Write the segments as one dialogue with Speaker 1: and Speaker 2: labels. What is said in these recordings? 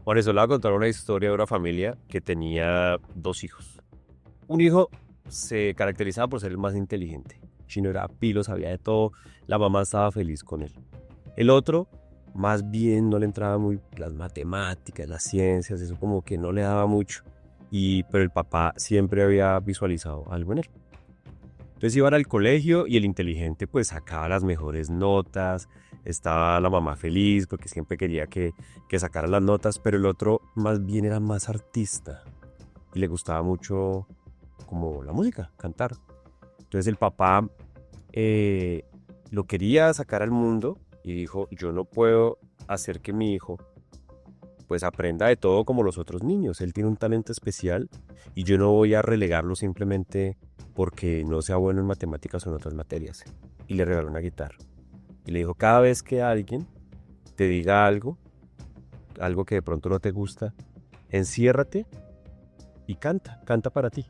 Speaker 1: Por eso le voy a contar una historia de una familia que tenía dos hijos. Un hijo se caracterizaba por ser el más inteligente. Chino era pilo, sabía de todo. La mamá estaba feliz con él. El otro, más bien, no le entraba muy las matemáticas, las ciencias, eso como que no le daba mucho. Pero el papá siempre había visualizado algo en él. Entonces iban al colegio y el inteligente pues sacaba las mejores notas, estaba la mamá feliz porque siempre quería que sacara las notas, pero el otro más bien era más artista y le gustaba mucho como la música, cantar. Entonces el papá lo quería sacar al mundo y dijo, yo no puedo hacer que mi hijo pues aprenda de todo como los otros niños. Él tiene un talento especial y yo no voy a relegarlo simplemente porque no sea bueno en matemáticas o en otras materias. Y le regaló una guitarra. Y le dijo, cada vez que alguien te diga algo que de pronto no te gusta, enciérrate y canta para ti.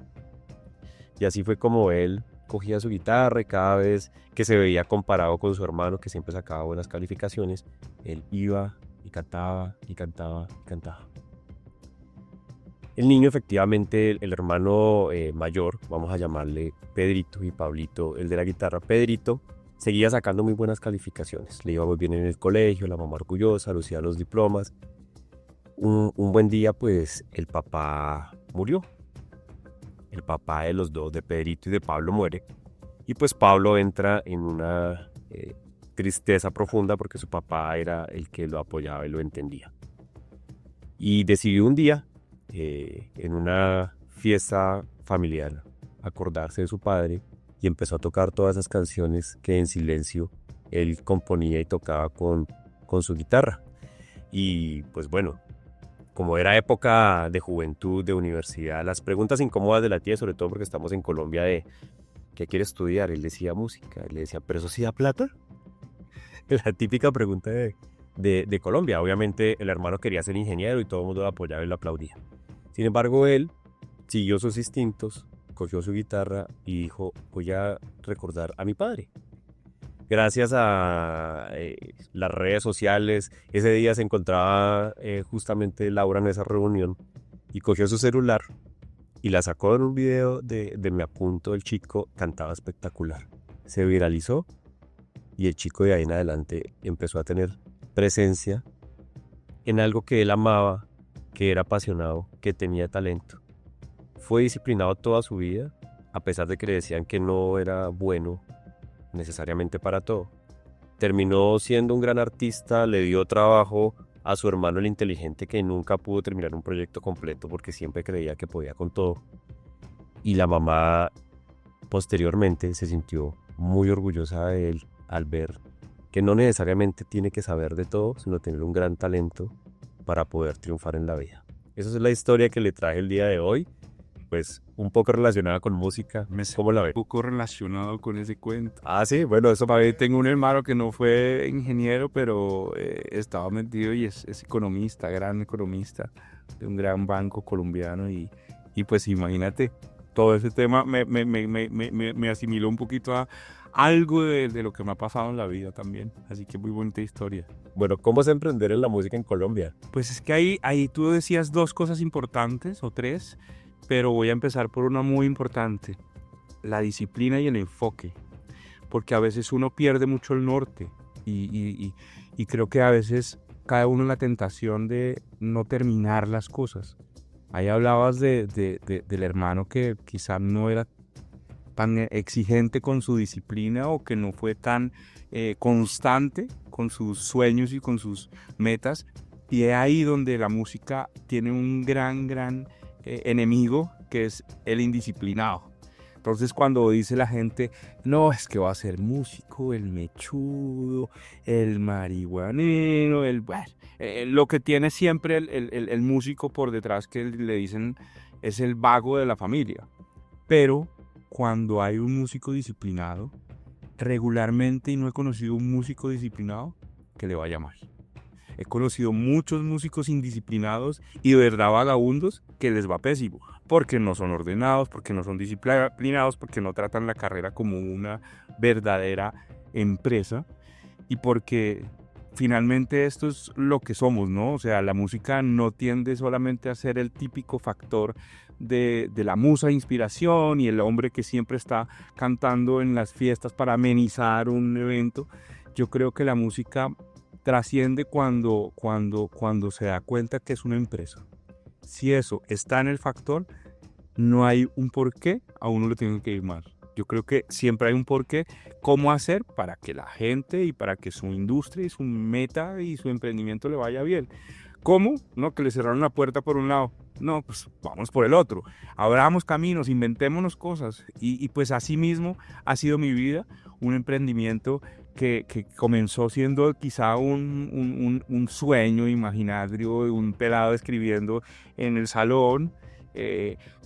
Speaker 1: Y así fue como él cogía su guitarra y cada vez que se veía comparado con su hermano, que siempre sacaba buenas calificaciones, él iba y cantaba y cantaba y cantaba. El niño, efectivamente, el hermano mayor, vamos a llamarle Pedrito y Pablito, el de la guitarra, Pedrito, seguía sacando muy buenas calificaciones. Le iba muy bien en el colegio, la mamá orgullosa, lucía los diplomas. Un buen día, pues, el papá murió. El papá de los dos, de Pedrito y de Pablo, muere. Y pues Pablo entra en una tristeza profunda porque su papá era el que lo apoyaba y lo entendía. Y decidió un día, en una fiesta familiar, acordarse de su padre y empezó a tocar todas esas canciones que en silencio él componía y tocaba con su guitarra. Y pues bueno, como era época de juventud, de universidad, las preguntas incómodas de la tía, sobre todo porque estamos en Colombia, de ¿qué quiere estudiar? Él decía música, él le decía, ¿pero eso sí da plata? La típica pregunta de Colombia. Obviamente el hermano quería ser ingeniero y todo el mundo lo apoyaba y lo aplaudía. Sin embargo, él siguió sus instintos, cogió su guitarra y dijo, voy a recordar a mi padre. Gracias a las redes sociales, ese día se encontraba justamente Laura en esa reunión y cogió su celular y la sacó en un video de Me Apunto. El chico cantaba espectacular. Se viralizó y el chico de ahí en adelante empezó a tener presencia en algo que él amaba, que era apasionado, que tenía talento. Fue disciplinado toda su vida, a pesar de que le decían que no era bueno necesariamente para todo. Terminó siendo un gran artista, le dio trabajo a su hermano el inteligente, que nunca pudo terminar un proyecto completo porque siempre creía que podía con todo. Y la mamá posteriormente se sintió muy orgullosa de él al ver que no necesariamente tiene que saber de todo, sino tener un gran talento para poder triunfar en la vida. Esa es la historia que le traje el día de hoy, pues un poco relacionada con música. ¿Cómo la ve?
Speaker 2: Un poco relacionado con ese cuento.
Speaker 1: Ah, sí, bueno, eso para
Speaker 2: Tengo un hermano que no fue ingeniero, pero estaba metido y es economista, gran economista de un gran banco colombiano. Y pues imagínate, todo ese tema me asimiló un poquito a algo de lo que me ha pasado en la vida también. Así que muy bonita historia.
Speaker 1: Bueno, ¿cómo es emprender en la música en Colombia?
Speaker 2: Pues es que ahí tú decías dos cosas importantes o tres, pero voy a empezar por una muy importante: la disciplina y el enfoque, porque a veces uno pierde mucho el norte y creo que a veces cae uno en la tentación de no terminar las cosas. Ahí hablabas del hermano que quizá no era tan exigente con su disciplina o que no fue tan constante con sus sueños y con sus metas, y es ahí donde la música tiene un gran enemigo, que es el indisciplinado. Entonces cuando dice la gente, no, es que va a ser músico, el mechudo, el marihuanero, lo que tiene siempre el músico por detrás, que le dicen es el vago de la familia. Pero cuando hay un músico disciplinado, regularmente, y no he conocido un músico disciplinado que le vaya mal. He conocido muchos músicos indisciplinados y de verdad vagabundos que les va pésimo, porque no son ordenados, porque no son disciplinados, porque no tratan la carrera como una verdadera empresa y porque finalmente esto es lo que somos, ¿no? O sea, la música no tiende solamente a ser el típico factor de la musa de inspiración y el hombre que siempre está cantando en las fiestas para amenizar un evento. Yo creo que la música trasciende cuando se da cuenta que es una empresa. Si eso está en el factor, no hay un porqué, a uno le tiene que ir mal. Yo creo que siempre hay un porqué, cómo hacer para que la gente y para que su industria y su meta y su emprendimiento le vaya bien. ¿Cómo? No, que le cerraron la puerta por un lado. No, pues vamos por el otro. Abramos caminos, inventémonos cosas. Y pues así mismo ha sido mi vida, un emprendimiento que comenzó siendo quizá un sueño imaginario, un pelado escribiendo en el salón,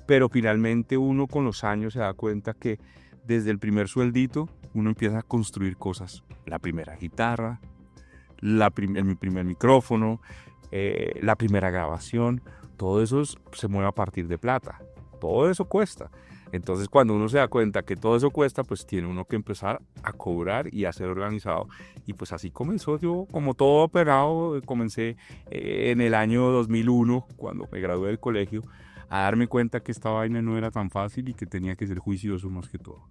Speaker 2: pero finalmente uno con los años se da cuenta que desde el primer sueldito uno empieza a construir cosas. La primera guitarra, mi primer micrófono, la primera grabación, todo eso se mueve a partir de plata, todo eso cuesta. Entonces cuando uno se da cuenta que todo eso cuesta, pues tiene uno que empezar a cobrar y a ser organizado. Y pues así comenzó yo, como todo operado, comencé en el año 2001, cuando me gradué del colegio, a darme cuenta que esta vaina no era tan fácil y que tenía que ser juicioso más que todo.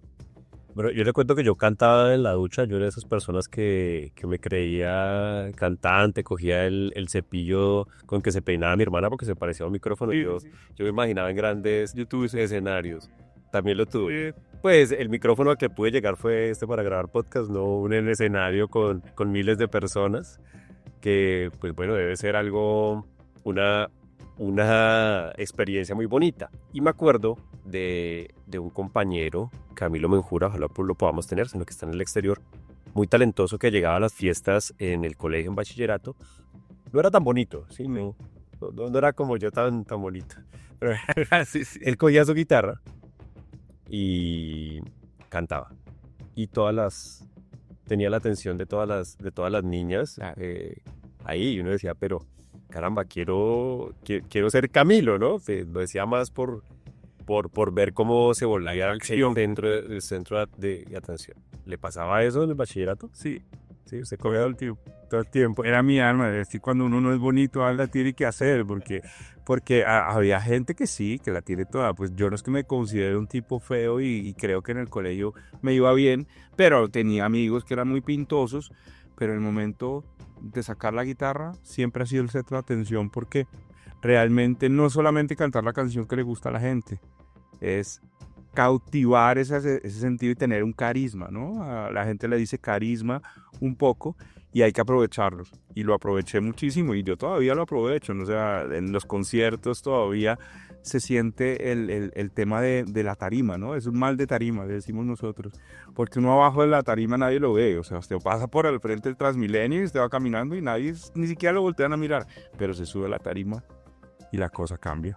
Speaker 1: Bueno, yo le cuento que yo cantaba en la ducha, yo era de esas personas que me creía cantante, cogía el cepillo con que se peinaba mi hermana porque se parecía a un micrófono.
Speaker 2: Sí,
Speaker 1: yo me imaginaba en grandes
Speaker 2: yo tuve ese
Speaker 1: escenarios. También lo tuve.
Speaker 2: Sí.
Speaker 1: Pues el micrófono al que pude llegar fue este para grabar podcast, no un escenario con miles de personas, que pues bueno, debe ser algo, una experiencia muy bonita. Y me acuerdo de un compañero, Camilo Menjura, ojalá lo podamos tener, sino que está en el exterior, muy talentoso, que llegaba a las fiestas en el colegio en bachillerato. No era tan bonito, ¿sí? No era como yo tan bonito. Pero
Speaker 2: Sí, sí.
Speaker 1: él cogía su guitarra y cantaba. Y tenía la atención de todas las niñas ahí. Y uno decía, pero caramba, quiero ser Camilo, ¿no? Lo decía más por ver cómo se volvía dentro del centro de atención. ¿Le pasaba eso en el bachillerato?
Speaker 2: Sí,
Speaker 1: Sí, usted cogía
Speaker 2: todo el tiempo. Era mi alma, es decir, cuando uno no es bonito, la tiene que hacer, porque había gente que sí, que la tiene toda. Pues yo no es que me considero un tipo feo y creo que en el colegio me iba bien, pero tenía amigos que eran muy pintosos, pero en el momento de sacar la guitarra siempre ha sido el centro de atención, porque realmente no solamente cantar la canción que le gusta a la gente, es cautivar ese sentido y tener un carisma, ¿no? A la gente le dice carisma un poco y hay que aprovecharlos. Y lo aproveché muchísimo y yo todavía lo aprovecho, ¿no? O sea, en los conciertos todavía se siente el tema de la tarima, ¿no? Es un mal de tarima, le decimos nosotros, porque uno abajo de la tarima nadie lo ve, o sea, usted pasa por el frente del Transmilenio y usted va caminando y nadie, ni siquiera lo voltean a mirar, pero se sube a la tarima y la cosa cambia.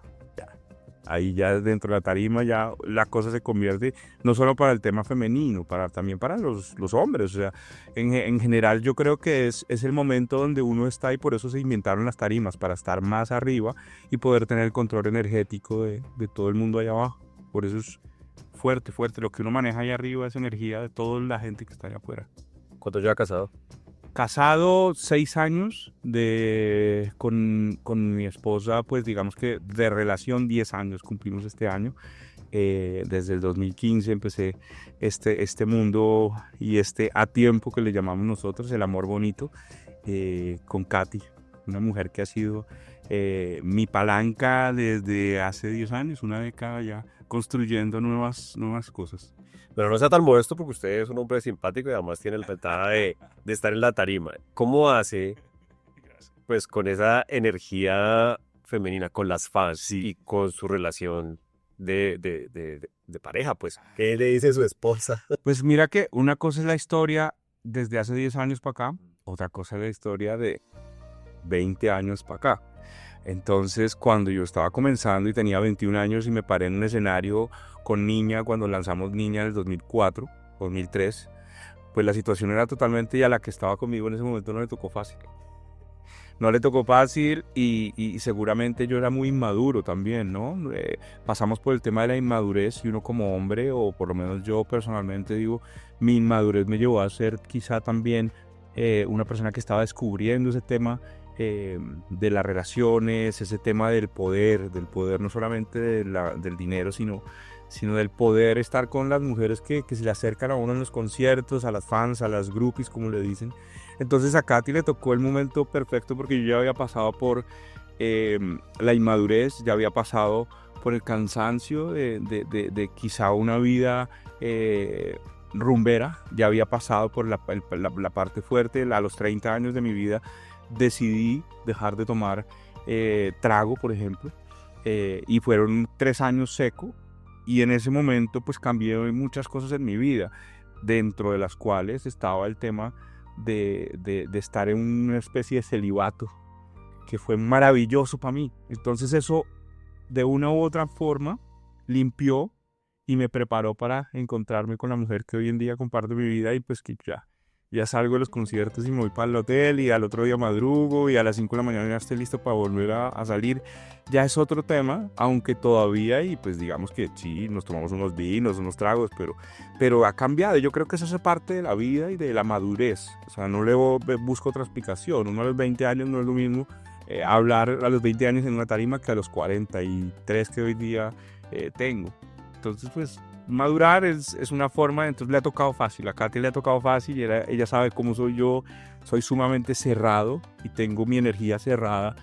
Speaker 2: Ahí ya dentro de la tarima ya la cosa se convierte no solo para el tema femenino, también para los hombres. O sea, en general yo creo que es el momento donde uno está y por eso se inventaron las tarimas, para estar más arriba y poder tener el control energético de todo el mundo allá abajo. Por eso es fuerte. Lo que uno maneja allá arriba es energía de toda la gente que está allá afuera.
Speaker 1: ¿Cuánto lleva casado?
Speaker 2: Casado 6 años, con mi esposa, pues digamos que de relación 10 años cumplimos este año. Desde el 2015 empecé este mundo y a tiempo que le llamamos nosotros, el amor bonito, con Katy, una mujer que ha sido mi palanca desde hace 10 años, una década ya, construyendo nuevas cosas.
Speaker 1: Pero no sea tan modesto porque usted es un hombre simpático y además tiene la ventaja de estar en la tarima. ¿Cómo hace, pues, con esa energía femenina, con las fans y con su relación de pareja, pues? ¿Qué le dice su esposa?
Speaker 2: Pues mira que una cosa es la historia desde hace 10 años para acá, otra cosa es la historia de 20 años para acá. Entonces, cuando yo estaba comenzando y tenía 21 años y me paré en un escenario con Niña, cuando lanzamos Niña en el 2004, 2003, pues la situación era totalmente, y a la que estaba conmigo en ese momento no le tocó fácil. No le tocó fácil y seguramente yo era muy inmaduro también, ¿no? Pasamos por el tema de la inmadurez y uno como hombre, o por lo menos yo personalmente digo, mi inmadurez me llevó a ser quizá también una persona que estaba descubriendo ese tema de las relaciones, ese tema del poder no solamente del dinero, sino del poder estar con las mujeres que se le acercan a uno en los conciertos, a las fans, a las groupies, como le dicen. Entonces a Katy le tocó el momento perfecto porque yo ya había pasado por la inmadurez, ya había pasado por el cansancio de quizá una vida rumbera, ya había pasado por la parte fuerte. A los 30 años de mi vida decidí dejar de tomar trago, por ejemplo, y fueron 3 años seco, y en ese momento pues cambié muchas cosas en mi vida, dentro de las cuales estaba el tema de estar en una especie de celibato, que fue maravilloso para mí. Entonces eso de una u otra forma limpió y me preparó para encontrarme con la mujer que hoy en día comparto mi vida, y pues que ya salgo de los conciertos y me voy para el hotel, y al otro día madrugo, y a las 5 de la mañana ya estoy listo para volver a salir. Ya es otro tema, aunque todavía, y pues digamos que sí, nos tomamos unos vinos, unos tragos, pero ha cambiado. Yo creo que eso hace parte de la vida y de la madurez. O sea, no le busco otra explicación. Uno a los 20 años no es lo mismo hablar a los 20 años en una tarima que a los 43 que hoy día tengo. Entonces, pues, madurar es una forma. Entonces le ha tocado fácil, a Katy le ha tocado fácil, y ella sabe cómo soy yo. Soy sumamente cerrado y tengo mi energía cerrada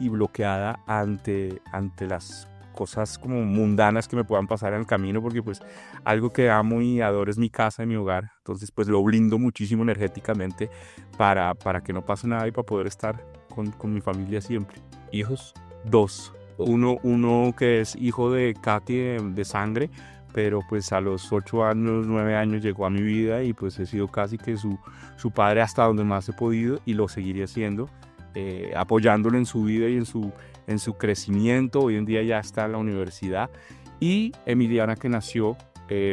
Speaker 2: y bloqueada ante las cosas como mundanas que me puedan pasar en el camino, porque pues algo que amo y adoro es mi casa y mi hogar. Entonces pues lo blindo muchísimo energéticamente para que no pase nada y para poder estar con mi familia siempre.
Speaker 1: ¿Hijos?
Speaker 2: 2. Uno que es hijo de Katy de sangre, pero pues a los 8 años, 9 años llegó a mi vida, y pues he sido casi que su padre hasta donde más he podido, y lo seguiré siendo, apoyándolo en su vida y en su crecimiento. Hoy en día ya está en la universidad. Y Emiliana, que nació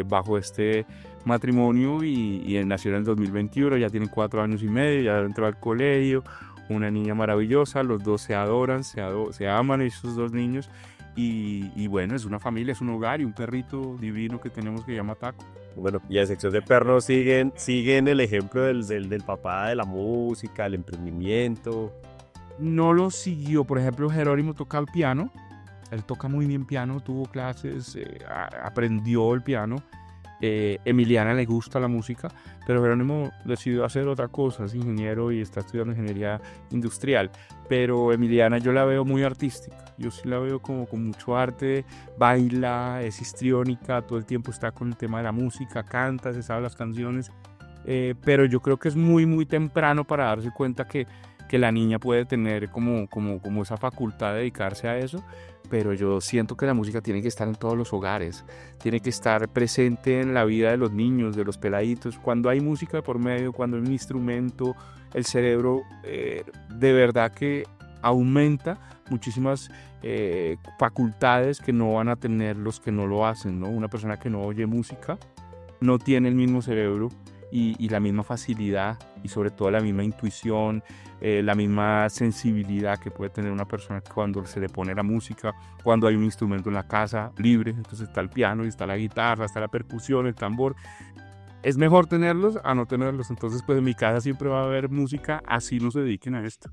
Speaker 2: bajo este matrimonio y nació en el 2021, ya tiene 4 años y medio, ya entró al colegio, una niña maravillosa. Los dos se adoran, se aman, esos 2 niños. Y bueno, es una familia, es un hogar, y un perrito divino que tenemos que llama Taco.
Speaker 1: Bueno, y a sección de perros siguen el ejemplo del papá de la música, el emprendimiento.
Speaker 2: No lo siguió. Por ejemplo, Jerónimo toca el piano. Él toca muy bien piano, tuvo clases, aprendió el piano. Emiliana le gusta la música, pero Jerónimo decidió hacer otra cosa, es ingeniero y está estudiando ingeniería industrial. Pero Emiliana yo la veo muy artística, yo sí la veo como con mucho arte, baila, es histriónica, todo el tiempo está con el tema de la música, canta, se sabe las canciones, pero yo creo que es muy muy temprano para darse cuenta que la niña puede tener como esa facultad de dedicarse a eso. Pero yo siento que la música tiene que estar en todos los hogares, tiene que estar presente en la vida de los niños, de los peladitos. Cuando hay música por medio, cuando hay un instrumento, el cerebro de verdad que aumenta muchísimas facultades que no van a tener los que no lo hacen, ¿no? Una persona que no oye música no tiene el mismo cerebro y la misma facilidad, y sobre todo la misma intuición, la misma sensibilidad que puede tener una persona cuando se le pone la música, cuando hay un instrumento en la casa libre. Entonces está el piano, y está la guitarra, está la percusión, el tambor. Es mejor tenerlos a no tenerlos. Entonces pues en mi casa siempre va a haber música, así no se dediquen a esto.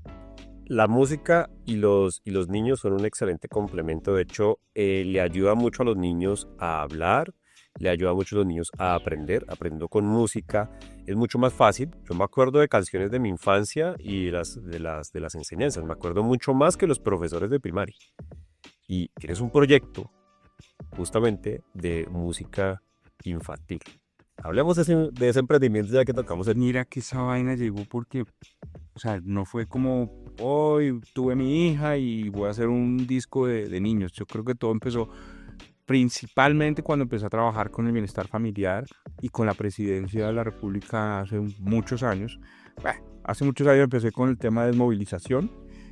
Speaker 1: La música y los niños son un excelente complemento. De hecho, le ayuda mucho a los niños a hablar, le ayuda mucho a los niños a aprender. Aprendiendo con música es mucho más fácil. Yo me acuerdo de canciones de mi infancia y de las enseñanzas. Me acuerdo mucho más que los profesores de primaria. Y tienes un proyecto justamente de música infantil. Hablemos de ese emprendimiento ya que tocamos el...
Speaker 2: Mira que esa vaina llegó porque, o sea, no fue como hoy tuve mi hija y voy a hacer un disco de niños. Yo creo que todo empezó principalmente cuando empecé a trabajar con el bienestar familiar y con la presidencia de la República hace muchos años. Hace muchos años empecé con el tema de desmovilización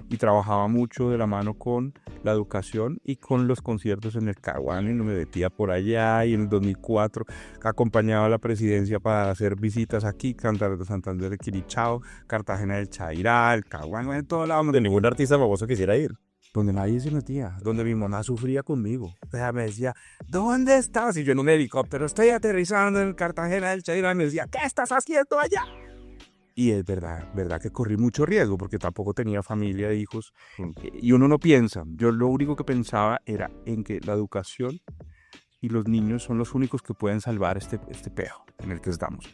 Speaker 2: y trabajaba mucho de la mano con la educación y con los conciertos en el Caguán, y me metía por allá, y en el 2004 acompañaba a la presidencia para hacer visitas aquí, Cantar de Santander de Quilichao, Cartagena del Chairá, el Caguán, en todo lado
Speaker 1: donde ningún artista famoso quisiera ir.
Speaker 2: Donde nadie se metía, donde mi mamá sufría conmigo. O sea, me decía, ¿dónde estás? Y yo en un helicóptero, estoy aterrizando en Cartagena del Chairá, y me decía, ¿qué estás haciendo allá? Y es verdad que corrí mucho riesgo porque tampoco tenía familia, hijos. Y uno no piensa. Yo lo único que pensaba era en que la educación y los niños son los únicos que pueden salvar este peo en el que estamos.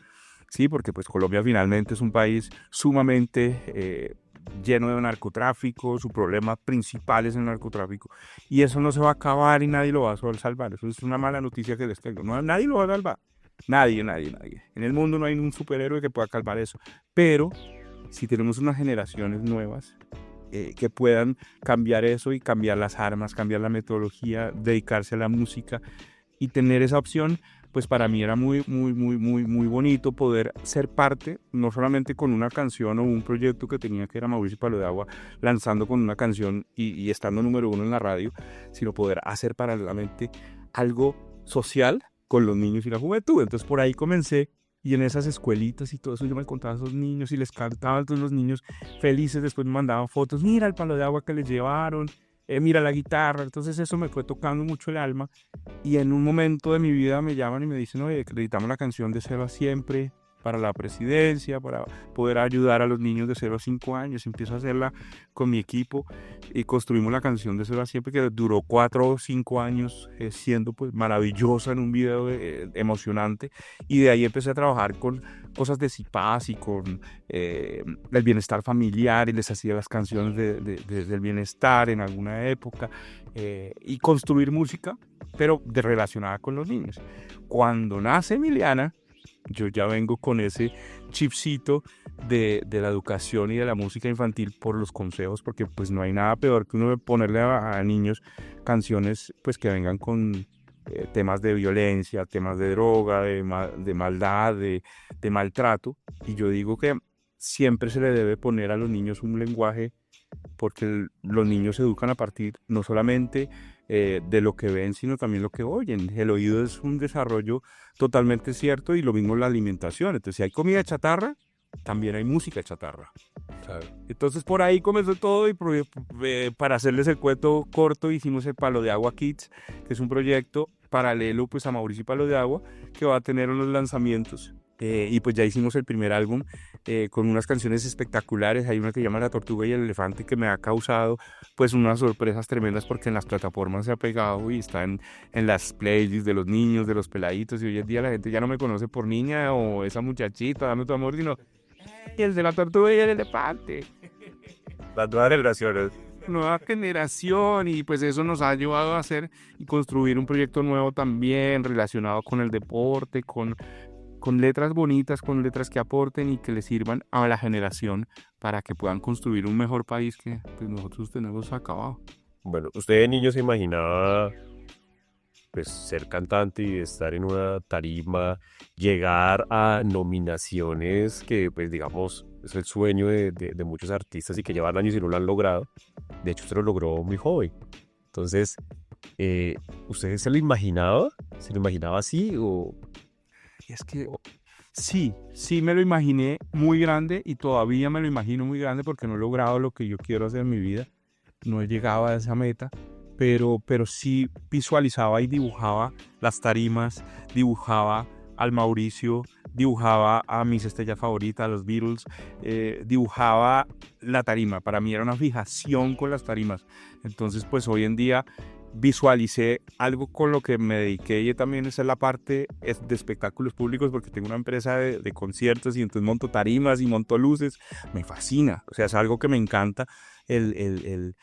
Speaker 2: Sí, porque pues Colombia finalmente es un país sumamente lleno de narcotráfico, su problema principal es el narcotráfico, y eso no se va a acabar y nadie lo va a salvar. Eso es una mala noticia que les tengo. No, nadie lo va a salvar. Nadie. En el mundo no hay un superhéroe que pueda calmar eso. Pero si tenemos unas generaciones nuevas que puedan cambiar eso y cambiar las armas, cambiar la metodología, dedicarse a la música y tener esa opción, pues para mí era muy bonito poder ser parte, no solamente con una canción o un proyecto que tenía, que era Mauricio Palo de Agua, lanzando con una canción y estando número uno en la radio, sino poder hacer paralelamente algo social con los niños y la juventud. Entonces por ahí comencé, y en esas escuelitas y todo eso yo me contaba a esos niños y les cantaba. Entonces los niños felices después me mandaban fotos, mira el palo de agua que les llevaron, mira la guitarra. Entonces eso me fue tocando mucho el alma, y en un momento de mi vida me llaman y me dicen, oye, necesitamos la canción de 0 a Siempre para la presidencia, para poder ayudar a los niños de 0 a 5 años. Empiezo a hacerla con mi equipo y construimos la canción de 0 a Siempre, que duró 4 o 5 años siendo pues maravillosa en un video emocionante, y de ahí empecé a trabajar con cosas de CIPAS y con el bienestar familiar, y les hacía las canciones del bienestar en alguna época, y construir música, pero relacionada con los niños. Cuando nace Emiliana, yo ya vengo con ese chipcito de la educación y de la música infantil por los consejos, porque pues no hay nada peor que uno ponerle a niños canciones pues que vengan con temas de violencia, temas de droga, de maldad, de maltrato. Y yo digo que siempre se le debe poner a los niños un lenguaje, porque los niños se educan a partir no solamente de lo que ven, sino también lo que oyen. El oído es un desarrollo totalmente cierto, y lo mismo la alimentación. Entonces, si hay comida chatarra, también hay música chatarra.
Speaker 1: Claro.
Speaker 2: Entonces, por ahí comenzó todo, y para hacerles el cuento corto, hicimos el Palo de Agua Kids, que es un proyecto paralelo pues a Mauricio Palo de Agua, que va a tener unos lanzamientos. Y pues ya hicimos el primer álbum con unas canciones espectaculares. Hay una que se llama La Tortuga y el Elefante, que me ha causado pues unas sorpresas tremendas, porque en las plataformas se ha pegado y está en las playlists de los niños, de los peladitos, y hoy en día la gente ya no me conoce por niña o esa muchachita, dame tu amor, sino el de La Tortuga y el Elefante.
Speaker 1: Las nuevas generaciones.
Speaker 2: Nueva generación, y pues eso nos ha llevado a hacer y construir un proyecto nuevo también relacionado con el deporte, con letras bonitas, con letras que aporten y que le sirvan a la generación para que puedan construir un mejor país que pues, nosotros tenemos acabado.
Speaker 1: Bueno, usted de niño se imaginaba pues ser cantante y estar en una tarima, llegar a nominaciones que pues digamos es el sueño de muchos artistas y que llevan años y no lo han logrado. De hecho, usted lo logró muy joven. Entonces, ¿usted se lo imaginaba? ¿Se lo imaginaba así o...?
Speaker 2: Y es que sí me lo imaginé muy grande, y todavía me lo imagino muy grande, porque no he logrado lo que yo quiero hacer en mi vida, no he llegado a esa meta, pero sí visualizaba y dibujaba las tarimas, dibujaba al Mauricio, dibujaba a mis estrellas favoritas, a los Beatles, dibujaba la tarima. Para mí era una fijación con las tarimas. Entonces pues hoy en día visualicé algo con lo que me dediqué, y también esa es la parte de espectáculos públicos, porque tengo una empresa de conciertos, y entonces monto tarimas y monto luces. Me fascina, o sea, es algo que me encanta, el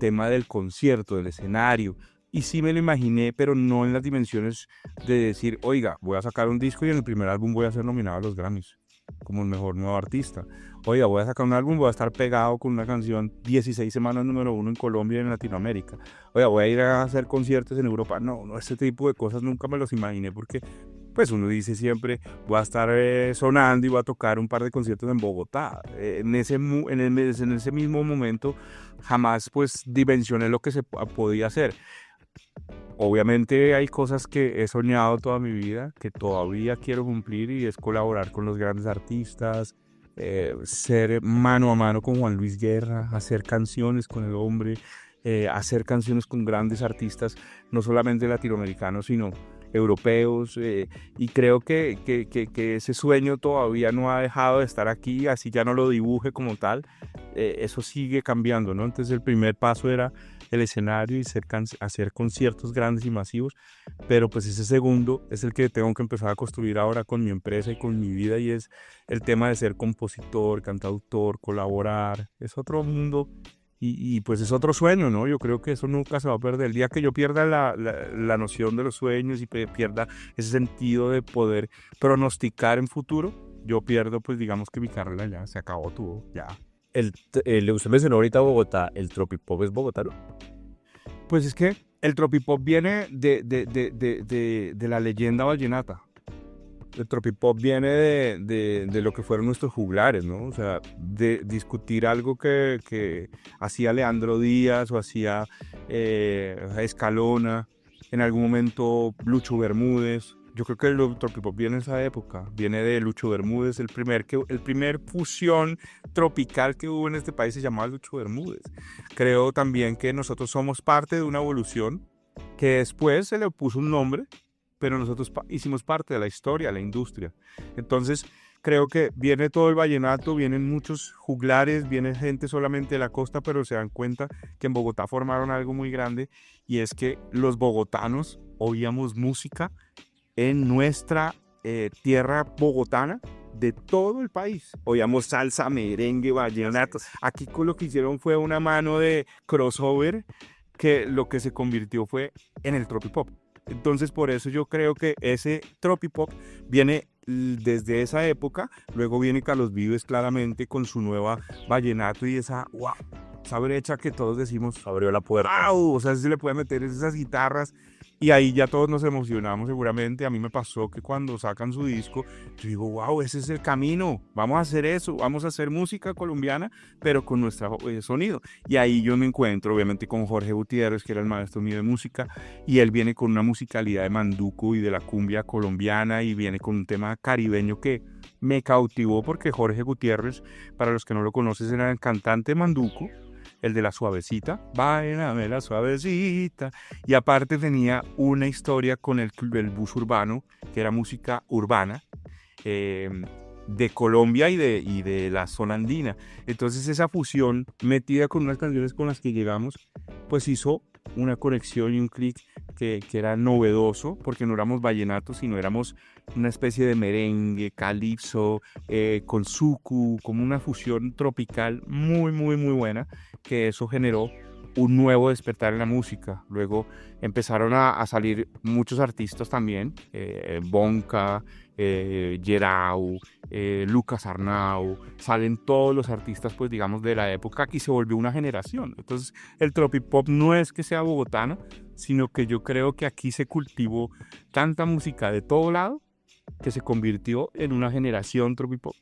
Speaker 2: tema del concierto, del escenario. Y sí me lo imaginé, pero no en las dimensiones de decir, oiga, voy a sacar un disco y en el primer álbum voy a ser nominado a los Grammys como el mejor nuevo artista. Oiga, voy a sacar un álbum, voy a estar pegado con una canción 16 semanas número 1 en Colombia y en Latinoamérica. Oiga, voy a ir a hacer conciertos en Europa. No, este tipo de cosas nunca me los imaginé, porque pues uno dice siempre, voy a estar sonando y voy a tocar un par de conciertos en Bogotá. En ese mismo momento jamás pues dimensioné lo que se podía hacer. Obviamente hay cosas que he soñado toda mi vida, que todavía quiero cumplir, y es colaborar con los grandes artistas, ser mano a mano con Juan Luis Guerra, hacer canciones con el hombre, hacer canciones con grandes artistas, no solamente latinoamericanos, sino europeos, y creo que ese sueño todavía no ha dejado de estar aquí, así ya no lo dibuje como tal, eso sigue cambiando, ¿no? Entonces el primer paso era el escenario y hacer conciertos grandes y masivos, pero pues ese segundo es el que tengo que empezar a construir ahora con mi empresa y con mi vida, y es el tema de ser compositor, cantautor, colaborar, es otro mundo. Y pues es otro sueño, ¿no? Yo creo que eso nunca se va a perder. El día que yo pierda la noción de los sueños y pierda ese sentido de poder pronosticar en futuro, yo pierdo, pues digamos que mi carrera ya se acabó, todo, ya.
Speaker 1: Usted mencionó ahorita Bogotá, ¿el tropipop es bogotano?
Speaker 2: Pues es que el tropipop viene de la leyenda vallenata. El tropipop viene de lo que fueron nuestros juglares, ¿no? O sea, de discutir algo que hacía Leandro Díaz o hacía Escalona, en algún momento Lucho Bermúdez. Yo creo que el tropipop viene de esa época, viene de Lucho Bermúdez, el primer fusión tropical que hubo en este país se llamaba Lucho Bermúdez. Creo también que nosotros somos parte de una evolución que después se le puso un nombre, pero nosotros hicimos parte de la historia, la industria. Entonces, creo que viene todo el vallenato, vienen muchos juglares, viene gente solamente de la costa, pero se dan cuenta que en Bogotá formaron algo muy grande, y es que los bogotanos oíamos música en nuestra tierra bogotana de todo el país. Oíamos salsa, merengue, vallenato. Aquí con lo que hicieron fue una mano de crossover que lo que se convirtió fue en el tropipop. Entonces, por eso yo creo que ese tropipop viene desde esa época. Luego viene Carlos Vives claramente con su nueva vallenato y esa brecha que todos decimos,
Speaker 1: Abrió la puerta.
Speaker 2: ¡wow! O sea, se le puede meter esas guitarras, y ahí ya todos nos emocionamos seguramente. A mí me pasó que cuando sacan su disco, yo digo, wow, ese es el camino, vamos a hacer eso, vamos a hacer música colombiana, pero con nuestro sonido. Y ahí yo me encuentro obviamente con Jorge Gutiérrez, que era el maestro mío de música, y él viene con una musicalidad de manduco y de la cumbia colombiana, y viene con un tema caribeño que me cautivó, porque Jorge Gutiérrez, para los que no lo conocen, era el cantante manduco, el de la suavecita, báilame la suavecita, y aparte tenía una historia con el bus urbano, que era música urbana, de Colombia y de la zona andina. Entonces esa fusión metida con unas canciones con las que llegamos, pues hizo una conexión y un clic que era novedoso, porque no éramos vallenatos, sino éramos una especie de merengue, calipso, con suku, como una fusión tropical muy, muy, muy buena, que eso generó un nuevo despertar en la música. Luego empezaron a salir muchos artistas también, Bonca, Yerau, Lucas Arnau, salen todos los artistas, pues digamos, de la época, y se volvió una generación. Entonces el tropipop no es que sea bogotano, sino que yo creo que aquí se cultivó tanta música de todo lado que se convirtió en una generación tropipop,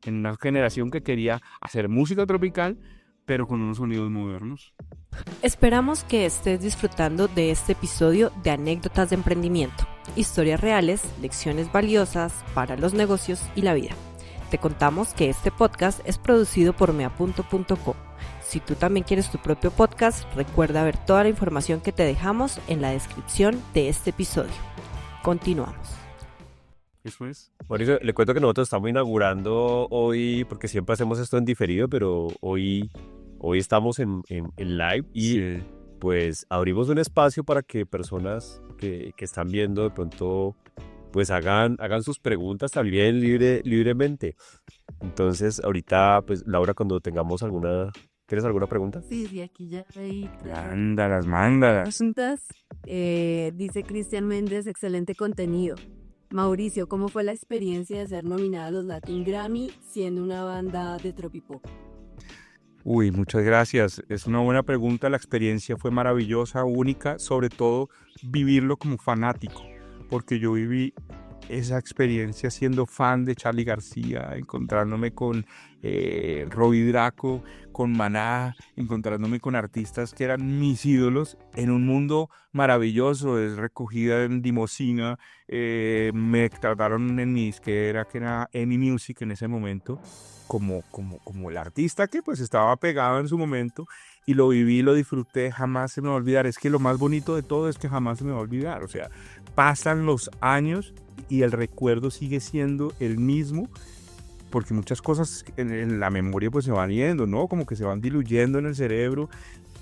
Speaker 2: en una generación que quería hacer música tropical, pero con unos sonidos modernos.
Speaker 3: Esperamos que estés disfrutando de este episodio de Anécdotas de Emprendimiento, historias reales, lecciones valiosas para los negocios y la vida. Te contamos que este podcast es producido por meapunto.co. Si tú también quieres tu propio podcast, recuerda ver toda la información que te dejamos en la descripción de este episodio. Continuamos.
Speaker 2: Eso es.
Speaker 1: Mauricio, le cuento que nosotros estamos inaugurando hoy, porque siempre hacemos esto en diferido, pero hoy estamos en live, y
Speaker 2: Sí.
Speaker 1: pues abrimos un espacio para que personas que están viendo de pronto pues hagan sus preguntas también libremente. Entonces ahorita, pues Laura, cuando tengamos ¿tienes alguna pregunta?
Speaker 4: Sí, aquí ya hay
Speaker 2: Mándalas.
Speaker 4: preguntas. Dice Cristian Méndez, excelente contenido. Mauricio, ¿cómo fue la experiencia de ser nominada a los Latin Grammy siendo una banda de tropipop?
Speaker 2: Uy, muchas gracias. Es una buena pregunta. La experiencia fue maravillosa, única, sobre todo vivirlo como fanático, porque yo viví esa experiencia siendo fan de Charly García, encontrándome con Robbie Draco, con Maná, encontrándome con artistas que eran mis ídolos en un mundo maravilloso. Es recogida en Dimosina, me trataron en mi disquera, que era EMI Music en ese momento, como el artista que pues estaba pegado en su momento, y lo viví, lo disfruté, jamás se me va a olvidar. Es que lo más bonito de todo es que jamás se me va a olvidar. O sea, pasan los años y el recuerdo sigue siendo el mismo, porque muchas cosas en la memoria pues se van yendo, ¿no? Como que se van diluyendo en el cerebro,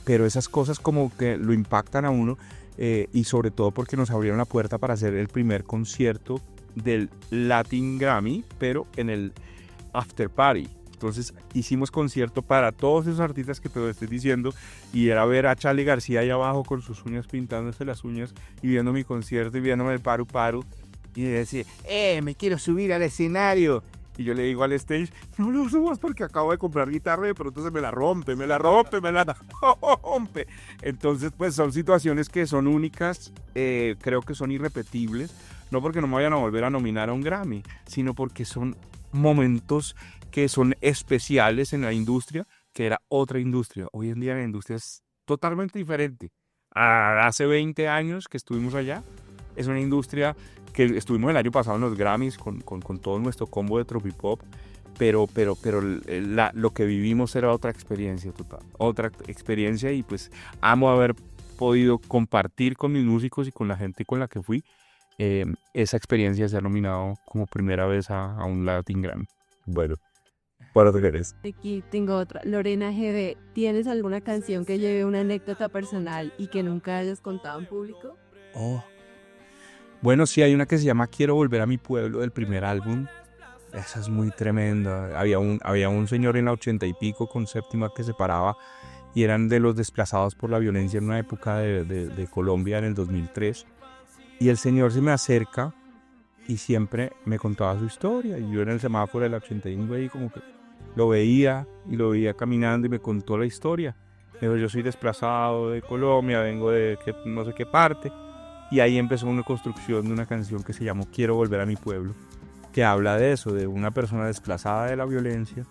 Speaker 2: pero esas cosas como que lo impactan a uno, y sobre todo porque nos abrieron la puerta para hacer el primer concierto del Latin Grammy, pero en el After Party. Entonces hicimos concierto para todos esos artistas que te estoy diciendo, y era ver a Charly García ahí abajo con sus uñas, pintándose las uñas y viendo mi concierto y viéndome el paru paru, y decir, me quiero subir al escenario. Y yo le digo al stage, no lo subas porque acabo de comprar guitarra y de pronto se me la rompe. Entonces, pues son situaciones que son únicas, creo que son irrepetibles, no porque no me vayan a volver a nominar a un Grammy, sino porque son momentos que son especiales en la industria, que era otra industria. Hoy en día la industria es totalmente diferente. Hace 20 años que estuvimos allá, es una industria que estuvimos el año pasado en los Grammys con todo nuestro combo de Tropipop, pero lo que vivimos era otra experiencia total, otra experiencia, y pues amo haber podido compartir con mis músicos y con la gente con la que fui esa experiencia de ser nominado como primera vez a un Latin Grammy.
Speaker 1: Bueno, ¿para qué eres?
Speaker 4: Aquí tengo otra. Lorena GB, ¿tienes alguna canción que lleve una anécdota personal y que nunca hayas contado en público?
Speaker 2: Bueno, sí, hay una que se llama Quiero volver a mi pueblo, del primer álbum. Esa es muy tremenda. Había un señor en la 80 y pico con séptima que se paraba, y eran de los desplazados por la violencia en una época de Colombia en el 2003. Y el señor se me acerca y siempre me contaba su historia. Y yo en el semáforo de la 81 ahí como que lo veía caminando y me contó la historia. Me dijo, yo soy desplazado de Colombia, vengo de no sé qué parte. Y ahí empezó una construcción de una canción que se llamó Quiero volver a mi pueblo, que habla de eso, de una persona desplazada de la violencia,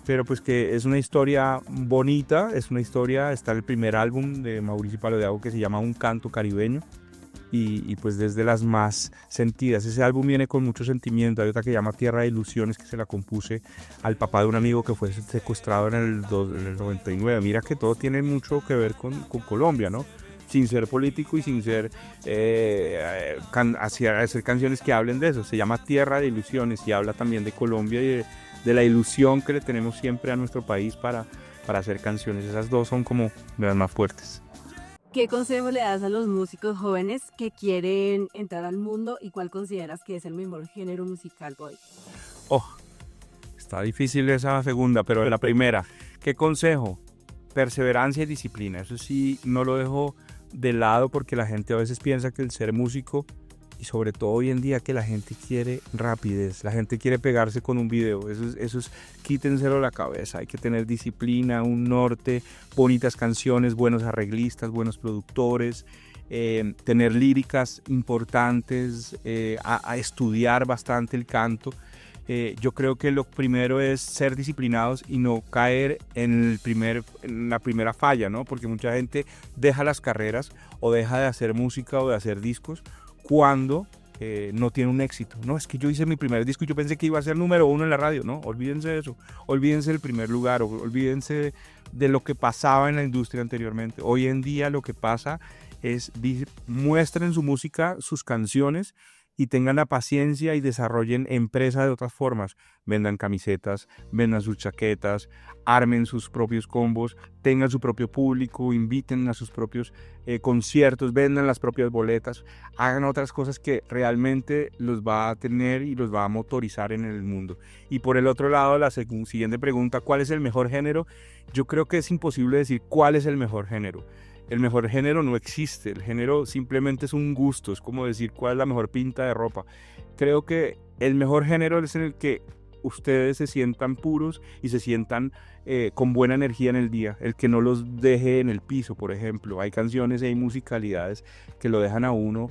Speaker 2: pero pues que es una historia bonita, es una historia, está el primer álbum de Mauricio Palodeago que se llama Un canto caribeño, y pues desde las más sentidas. Ese álbum viene con mucho sentimiento. Hay otra que se llama Tierra de Ilusiones, que se la compuse al papá de un amigo que fue secuestrado en el 99. Mira que todo tiene mucho que ver con Colombia, ¿no? Sin ser político y sin ser hacer canciones que hablen de eso. Se llama Tierra de Ilusiones y habla también de Colombia y de la ilusión que le tenemos siempre a nuestro país para hacer canciones. Esas dos son como de las más fuertes.
Speaker 4: ¿Qué consejo le das a los músicos jóvenes que quieren entrar al mundo y cuál consideras que es el mejor género musical hoy?
Speaker 2: Está difícil esa segunda, pero la primera, ¿qué consejo? Perseverancia y disciplina. Eso sí, no lo dejo de lado, porque la gente a veces piensa que el ser músico, y sobre todo hoy en día, que la gente quiere rapidez, la gente quiere pegarse con un video. Eso es quítenselo de la cabeza. Hay que tener disciplina, un norte, bonitas canciones, buenos arreglistas, buenos productores, tener líricas importantes, a estudiar bastante el canto. Yo creo que lo primero es ser disciplinados y no caer en la primera falla, ¿no? Porque mucha gente deja las carreras o deja de hacer música o de hacer discos cuando no tiene un éxito. No, es que yo hice mi primer disco y yo pensé que iba a ser número 1 en la radio. No, olvídense de eso. Olvídense del primer lugar, olvídense de lo que pasaba en la industria anteriormente. Hoy en día lo que pasa es muestren su música, sus canciones, y tengan la paciencia y desarrollen empresa de otras formas. Vendan camisetas, vendan sus chaquetas, armen sus propios combos, tengan su propio público, inviten a sus propios conciertos, vendan las propias boletas, hagan otras cosas que realmente los va a tener y los va a motorizar en el mundo. Y por el otro lado, la siguiente pregunta, ¿cuál es el mejor género? Yo creo que es imposible decir cuál es el mejor género. El mejor género no existe, el género simplemente es un gusto, es como decir cuál es la mejor pinta de ropa. Creo que el mejor género es en el que ustedes se sientan puros y se sientan con buena energía en el día, el que no los deje en el piso, por ejemplo. Hay canciones y hay musicalidades que lo dejan a uno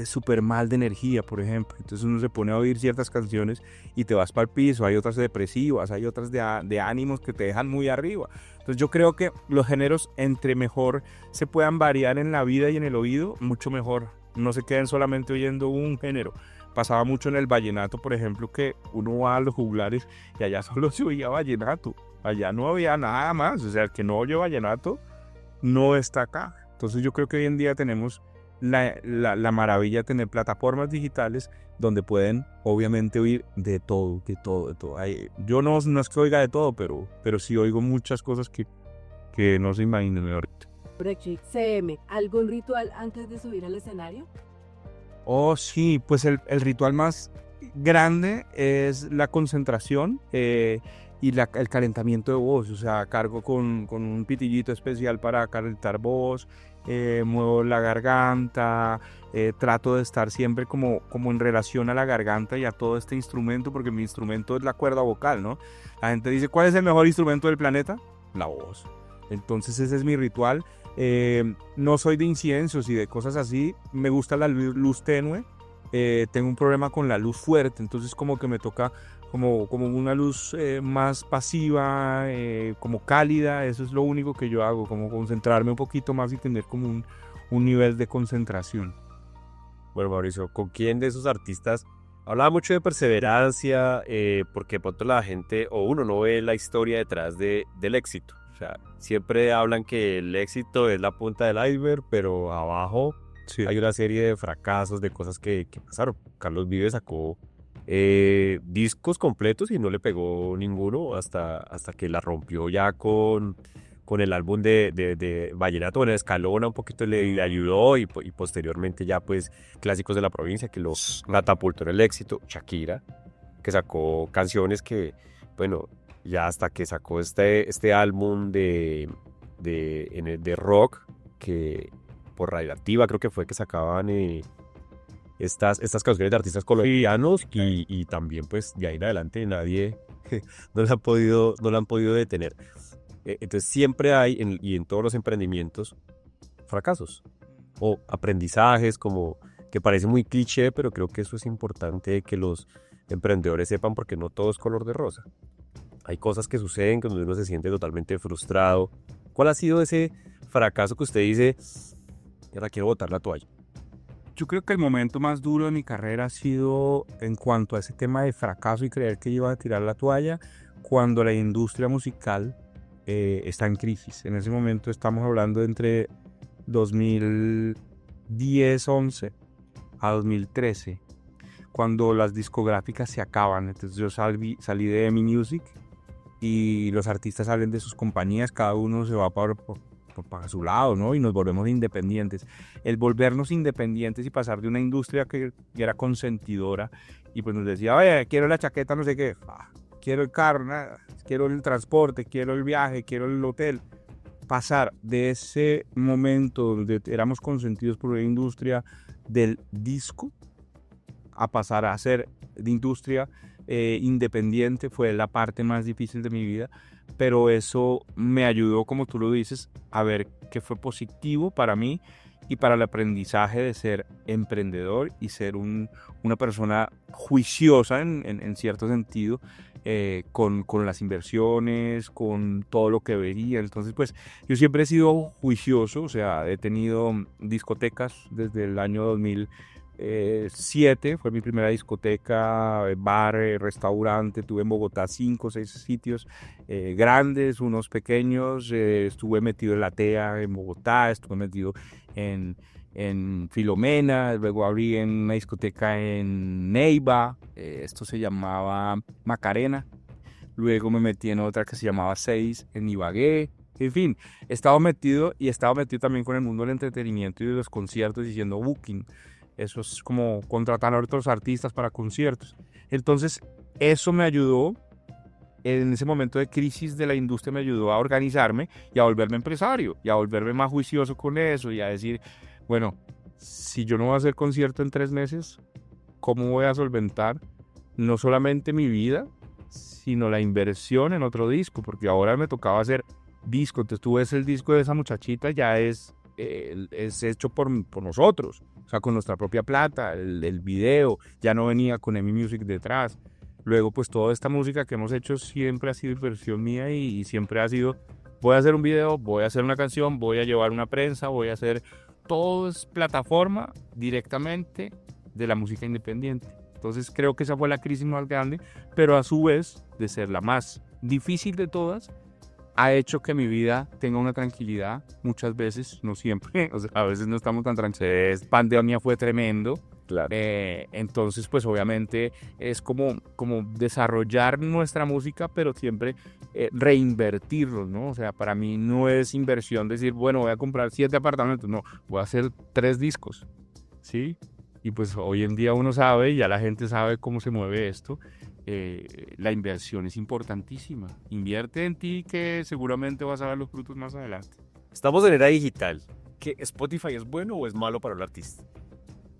Speaker 2: súper mal de energía, por ejemplo. Entonces uno se pone a oír ciertas canciones y te vas para el piso. Hay otras depresivas, hay otras de ánimos que te dejan muy arriba. Entonces yo creo que los géneros, entre mejor se puedan variar en la vida y en el oído, mucho mejor. No se queden solamente oyendo un género. Pasaba mucho en el vallenato, por ejemplo, que uno va a los juglares y allá solo se oía vallenato. Allá no había nada más, o sea, el que no oye vallenato no está acá. Entonces yo creo que hoy en día tenemos la maravilla de tener plataformas digitales donde pueden obviamente oír de todo, de todo, de todo. Yo no es que oiga de todo, pero sí oigo muchas cosas que no se imaginan ahorita.
Speaker 4: CM, ¿algún ritual antes de subir al escenario?
Speaker 2: Oh, sí, pues el ritual más grande es la concentración y el calentamiento de voz. O sea, cargo con un pitillito especial para calentar voz, muevo la garganta, trato de estar siempre como en relación a la garganta y a todo este instrumento, porque mi instrumento es la cuerda vocal, ¿no? La gente dice, ¿cuál es el mejor instrumento del planeta? La voz. Entonces ese es mi ritual. No soy de inciensos y de cosas así, me gusta la luz tenue, tengo un problema con la luz fuerte, entonces como que me toca como una luz más pasiva, como cálida. Eso es lo único que yo hago, como concentrarme un poquito más y tener como un nivel de concentración.
Speaker 1: Bueno, Mauricio, ¿con quién de esos artistas hablaba mucho de perseverancia? Porque de pronto la gente o uno no ve la historia detrás del éxito. O sea, siempre hablan que el éxito es la punta del iceberg, pero abajo
Speaker 2: Sí.
Speaker 1: hay una serie de fracasos, de cosas que pasaron. Carlos Vives sacó discos completos y no le pegó ninguno hasta que la rompió ya con el álbum de Vallenato. Bueno, Escalona un poquito le ayudó y posteriormente ya pues Clásicos de la Provincia que lo catapultó en el éxito. Shakira, que sacó canciones que, bueno, ya hasta que sacó este álbum de rock, que por Radioactiva creo que fue que sacaban estas canciones de artistas colombianos y también pues de ahí en adelante nadie no la han podido detener. Entonces siempre hay, y en todos los emprendimientos, fracasos o aprendizajes, como que parece muy cliché, pero creo que eso es importante que los emprendedores sepan, porque no todo es color de rosa. Hay cosas que suceden cuando uno se siente totalmente frustrado. ¿Cuál ha sido ese fracaso que usted dice, ahora quiero botar la toalla?
Speaker 2: Yo creo que el momento más duro de mi carrera ha sido en cuanto a ese tema de fracaso y creer que iba a tirar la toalla, cuando la industria musical está en crisis. En ese momento estamos hablando de entre 2010-11 a 2013, cuando las discográficas se acaban. Entonces yo salí de EMI Music y los artistas salen de sus compañías, cada uno se va para su lado, ¿no? Y nos volvemos independientes. El volvernos independientes y pasar de una industria que era consentidora y pues nos decía, oye, quiero la chaqueta, no sé qué, quiero el carro, nada, quiero el transporte, quiero el viaje, quiero el hotel. Pasar de ese momento donde éramos consentidos por la industria del disco a pasar a ser de industria independiente fue la parte más difícil de mi vida, pero eso me ayudó, como tú lo dices, a ver que fue positivo para mí y para el aprendizaje de ser emprendedor y ser una persona juiciosa en cierto sentido, con las inversiones, con todo lo que vería. Entonces, pues yo siempre he sido juicioso, o sea, he tenido discotecas desde el año 2007, fue mi primera discoteca, bar, restaurante. Tuve en Bogotá 5 o 6 sitios grandes, unos pequeños. Estuve metido en la TEA en Bogotá, estuve metido en Filomena, luego abrí en una discoteca en Neiva, esto se llamaba Macarena, luego me metí en otra que se llamaba 6 en Ibagué. En fin, he estado metido también con el mundo del entretenimiento y de los conciertos, haciendo booking. Eso es como contratar a otros artistas para conciertos. Entonces, eso me ayudó, en ese momento de crisis de la industria, me ayudó a organizarme y a volverme empresario, y a volverme más juicioso con eso, y a decir, bueno, si yo no voy a hacer concierto en 3 meses, ¿cómo voy a solventar no solamente mi vida, sino la inversión en otro disco? Porque ahora me tocaba hacer disco. Entonces tú ves el disco de esa muchachita, ya es hecho por nosotros, o sea, con nuestra propia plata. El video ya no venía con EMI Music detrás. Luego, pues toda esta música que hemos hecho siempre ha sido inversión mía, y siempre ha sido, voy a hacer un video, voy a hacer una canción, voy a llevar una prensa, voy a hacer, todo es plataforma directamente de la música independiente. Entonces creo que esa fue la crisis más grande, pero a su vez de ser la más difícil de todas, ha hecho que mi vida tenga una tranquilidad, muchas veces, no siempre, o sea, a veces no estamos tan tranquilos. Pandemia fue tremendo.
Speaker 1: Claro.
Speaker 2: Entonces, pues obviamente es como desarrollar nuestra música, pero siempre reinvertirlos, ¿no? O sea, para mí no es inversión decir, bueno, voy a comprar 7 apartamentos, no, voy a hacer 3 discos, ¿sí? Y pues hoy en día uno sabe, ya la gente sabe cómo se mueve esto, la inversión es importantísima. Invierte en ti que seguramente vas a ver los frutos más adelante.
Speaker 1: Estamos en era digital. ¿Que Spotify es bueno o es malo para el artista?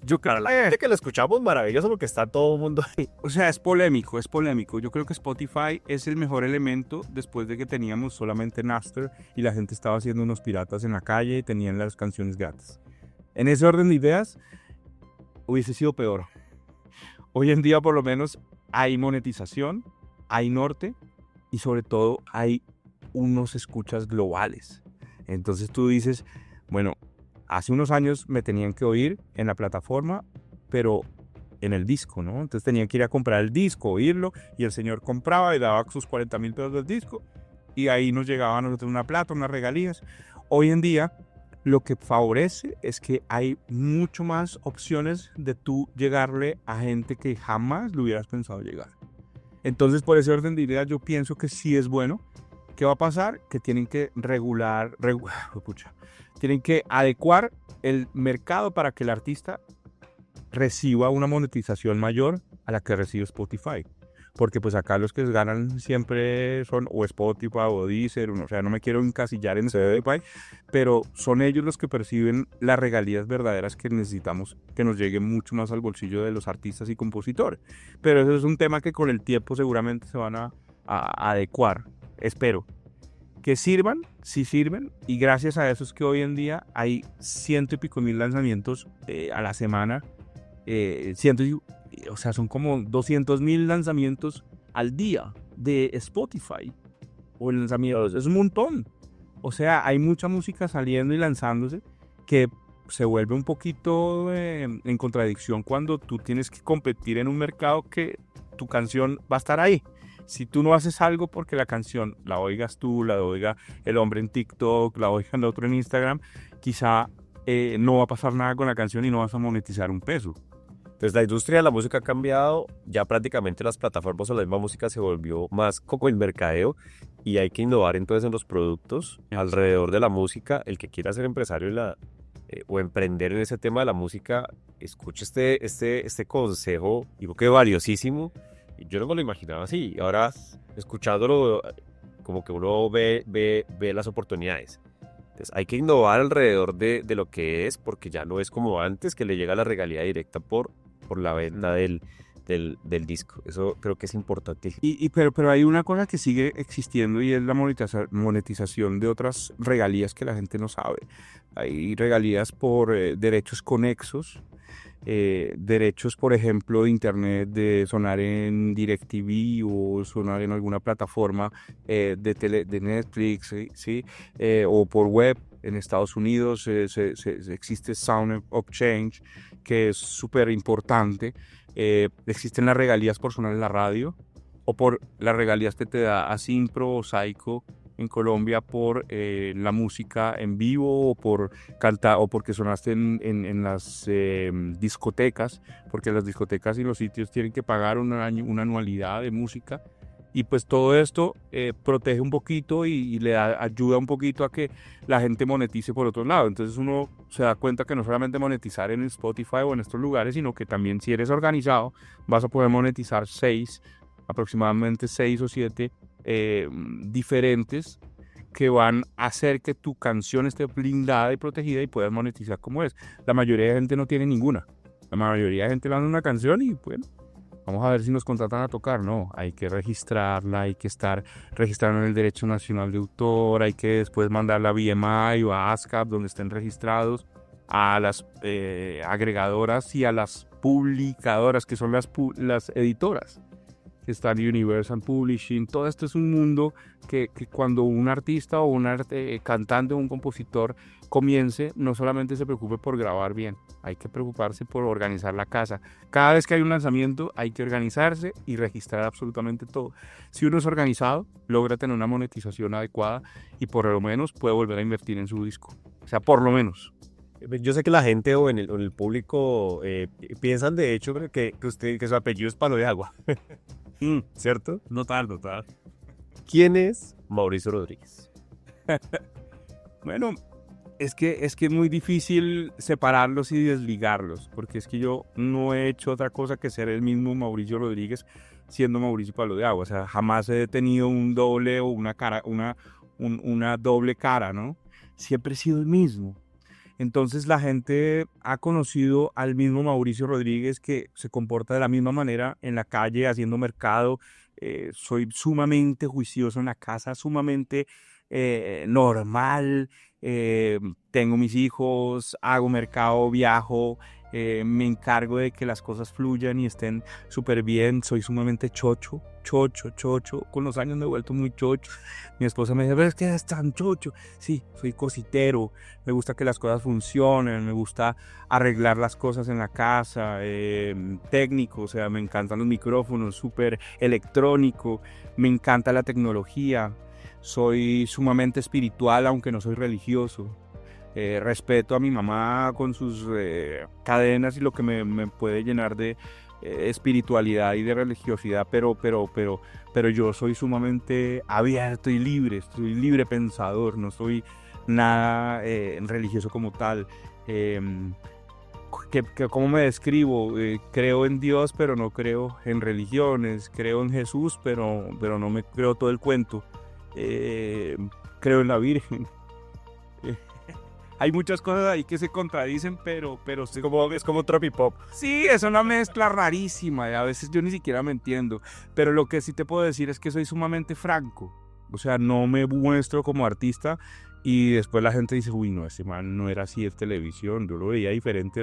Speaker 1: Yo creo la gente que lo escuchamos maravilloso porque está todo el mundo ahí.
Speaker 2: O sea, es polémico, es polémico. Yo creo que Spotify es el mejor elemento después de que teníamos solamente Napster y la gente estaba haciendo unos piratas en la calle y tenían las canciones gratis. En ese orden de ideas, hubiese sido peor. Hoy en día, por lo menos, hay monetización, hay norte y sobre todo hay unos escuchas globales. Entonces tú dices, bueno, hace unos años me tenían que oír en la plataforma, pero en el disco, ¿no? Entonces tenía que ir a comprar el disco, oírlo, y el señor compraba y daba sus 40,000 pesos del disco, y ahí nos llegaba a nosotros una plata, unas regalías. Hoy en día, lo que favorece es que hay mucho más opciones de tú llegarle a gente que jamás lo hubieras pensado llegar. Entonces, por ese orden de ideas, yo pienso que sí es bueno. ¿Qué va a pasar? Que tienen que tienen que adecuar el mercado para que el artista reciba una monetización mayor a la que recibe Spotify. Porque pues acá los que ganan siempre son o Spotify o Deezer, o sea, no me quiero encasillar en Spotify, pero son ellos los que perciben las regalías verdaderas que necesitamos que nos lleguen mucho más al bolsillo de los artistas y compositores. Pero eso es un tema que con el tiempo seguramente se van a adecuar, espero. Que sirvan, sí sirven, y gracias a eso es que hoy en día hay 100 y pico mil lanzamientos a la semana, o sea, son como 200,000 lanzamientos al día de Spotify, o lanzamientos, es un montón. O sea, hay mucha música saliendo y lanzándose que se vuelve un poquito en contradicción cuando tú tienes que competir en un mercado que tu canción va a estar ahí. Si tú no haces algo porque la canción la oigas tú, la oiga el hombre en TikTok, la oiga el otro en Instagram, quizá no va a pasar nada con la canción y no vas a monetizar un peso.
Speaker 1: Pues la industria de la música ha cambiado, ya prácticamente las plataformas o la misma música se volvió más como el mercadeo y hay que innovar entonces en los productos alrededor de la música. El que quiera ser empresario o emprender en ese tema de la música, escuche este consejo, digo que valiosísimo. Yo no me lo imaginaba así. Ahora, escuchándolo, como que uno ve las oportunidades. Entonces, hay que innovar alrededor de lo que es, porque ya no es como antes, que le llega la regalía directa por la venta del disco. Eso creo que es importante.
Speaker 2: Pero hay una cosa que sigue existiendo y es la monetización de otras regalías que la gente no sabe. Hay regalías por derechos conexos. Derechos, por ejemplo, de internet, de sonar en DirecTV o sonar en alguna plataforma de Netflix, ¿sí? O por web. En Estados Unidos existe Sound of Change, que es súper importante. Existen las regalías por sonar en la radio o por las regalías que te da Asimpro o Saico en Colombia por la música en vivo o por cantar o porque sonaste en las discotecas, porque las discotecas y los sitios tienen que pagar una anualidad de música, y pues todo esto protege un poquito y ayuda un poquito a que la gente monetice por otro lado. Entonces uno se da cuenta que no solamente monetizar en Spotify o en estos lugares, sino que también si eres organizado vas a poder monetizar aproximadamente 6 o 7 diferentes que van a hacer que tu canción esté blindada y protegida y puedas monetizar como es. La mayoría de gente no tiene ninguna. La mayoría de gente lanza una canción y bueno, vamos a ver si nos contratan a tocar. No, hay que registrarla, hay que estar registrando en el Derecho Nacional de Autor, hay que después mandarla a BMI o a ASCAP donde estén registrados, a las agregadoras y a las publicadoras que son las editoras. está Universal Publishing. Todo esto es un mundo que cuando un artista o un cantante o un compositor comience, no solamente se preocupe por grabar bien, hay que preocuparse por organizar la casa. Cada vez que hay un lanzamiento hay que organizarse y registrar absolutamente todo. Si uno es organizado, logra tener una monetización adecuada y por lo menos puede volver a invertir en su disco. O sea, por lo menos.
Speaker 1: Yo sé que la gente o en el público piensan de hecho que su apellido es Palo de Agua, ¿cierto?
Speaker 2: Total.
Speaker 1: ¿Quién es Mauricio Rodríguez?
Speaker 2: Bueno, es que es muy difícil separarlos y desligarlos, porque es que yo no he hecho otra cosa que ser el mismo Mauricio Rodríguez siendo Mauricio Palo de Agua. O sea, jamás he tenido un doble o una cara, una doble cara, ¿no? Siempre he sido el mismo. Entonces la gente ha conocido al mismo Mauricio Rodríguez que se comporta de la misma manera en la calle, haciendo mercado. Soy sumamente juicioso en la casa, sumamente normal. Tengo mis hijos, hago mercado, viajo, me encargo de que las cosas fluyan y estén súper bien. Soy sumamente chocho. Con los años me he vuelto muy chocho. Mi esposa me dice, pero es que eres tan chocho. Sí, soy cositero, me gusta que las cosas funcionen, me gusta arreglar las cosas en la casa, técnico, o sea, me encantan los micrófonos, súper electrónico, me encanta la tecnología. Soy sumamente espiritual, aunque no soy religioso. Respeto a mi mamá con sus cadenas y lo que me puede llenar de espiritualidad y de religiosidad, pero yo soy sumamente abierto y libre, soy libre pensador, no soy nada religioso como tal. ¿Cómo me describo? Creo en Dios, pero no creo en religiones, creo en Jesús, pero no me creo todo el cuento. Creo en la Virgen. Hay muchas cosas ahí que se contradicen, pero
Speaker 1: Es como tropipop.
Speaker 2: sí, es una mezcla rarísima y a veces yo ni siquiera me entiendo. Pero lo que sí te puedo decir es que soy sumamente franco. O sea, no me muestro como artista y después la gente dice, uy, no, ese man no era así en televisión, yo lo veía diferente,